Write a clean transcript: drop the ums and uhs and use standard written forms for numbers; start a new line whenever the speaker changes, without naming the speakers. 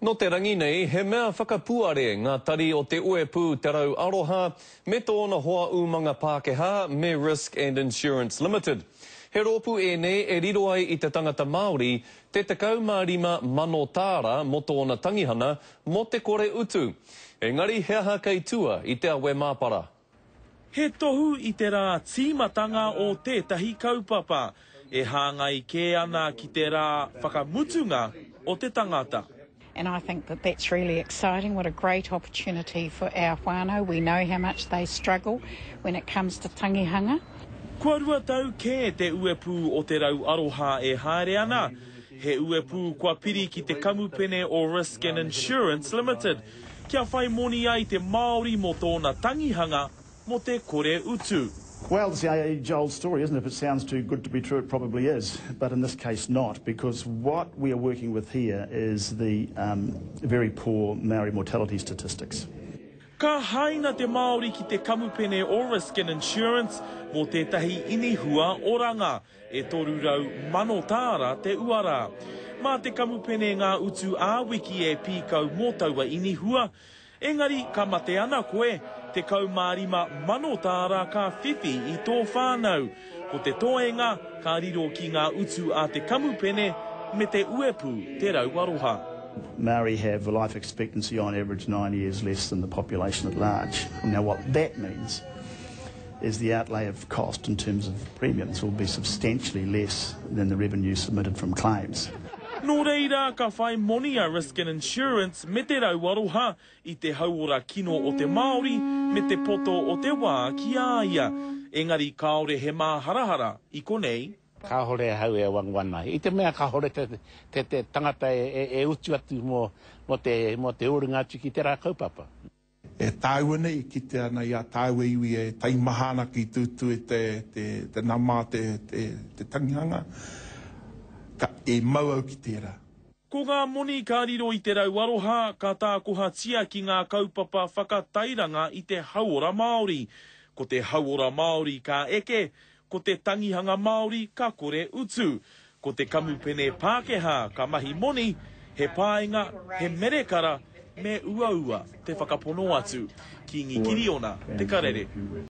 No te rangi nei, he mea whakapuare ngā tari o te uepu te rau aroha me tōna hoa umanga Pākehā me Risk and Insurance Limited. He rōpu nei e riro ai I te tangata Māori te 15,000 tāra mo tōna tangihanga mo te kore utu. Engari he aha kei tua I te awe māpara.
He tohu I te rā tīmatanga o tētahi kaupapa e hāngai kē ana ki te rā whakamutunga o te tangata.
And I think that that's really exciting. What a great opportunity for our whānau. We know how much they struggle when it comes to tangihanga.
Kua rua tau kē te uepu o te rau aroha e haere ana. He uepu kua piri ki te kamupene o Risk and Insurance Limited. Kia whai moni ai te Māori mo tōna tangihanga mo te kore utu.
Well, it's the age-old story, isn't it? If it sounds too good to be true, it probably is. But in this case, not, because what we are working with here is the very poor Māori mortality statistics.
Ka haina te Māori ki te kamupene o Risk and Insurance mo tētahi inihua oranga e $300,000 tāra te uara. Mā te kamupene ngā utu āwiki e pīkau mō taua inihua, engari ka mate ana koe te $15,000 tāra ka whiwhi I tō whānau. Ko te toenga ka riro ki ngā utu a te kamupene me te uepu te rau aroha.
Māori have a life expectancy on average 9 years less than the population at large. Now what that means is the outlay of cost in terms of premiums will be substantially less than the revenue submitted from claims.
Nō reira ka whai moni a Risk and Insurance me te rau aroha I te hauora kino o te Māori me te poto o te wā ki āia. Engari kaore he mā harahara I konei.
Ka hore hau e wangwana. I te mea ka hore te tangata e utu atu mo te orunga atu ki te rā kaupapa.
E tāuana I ki te ana I a tāua iwi e taimahana ki tūtu e te nama te tangihanga. Ka e mau au ki tērā.
Ko ngā moni ka riro I te rau aroha, ka tākoha tia ki ngā kaupapa whakatairanga I te hauora Māori. Ko te hauora Māori ka eke, ko te tangihanga Māori ka kore utu. Ko te kamupene Pākehā ka mahi moni, he pāinga, he merekara, me ua te whakapono atu. Ki ngikiri ona, te karere.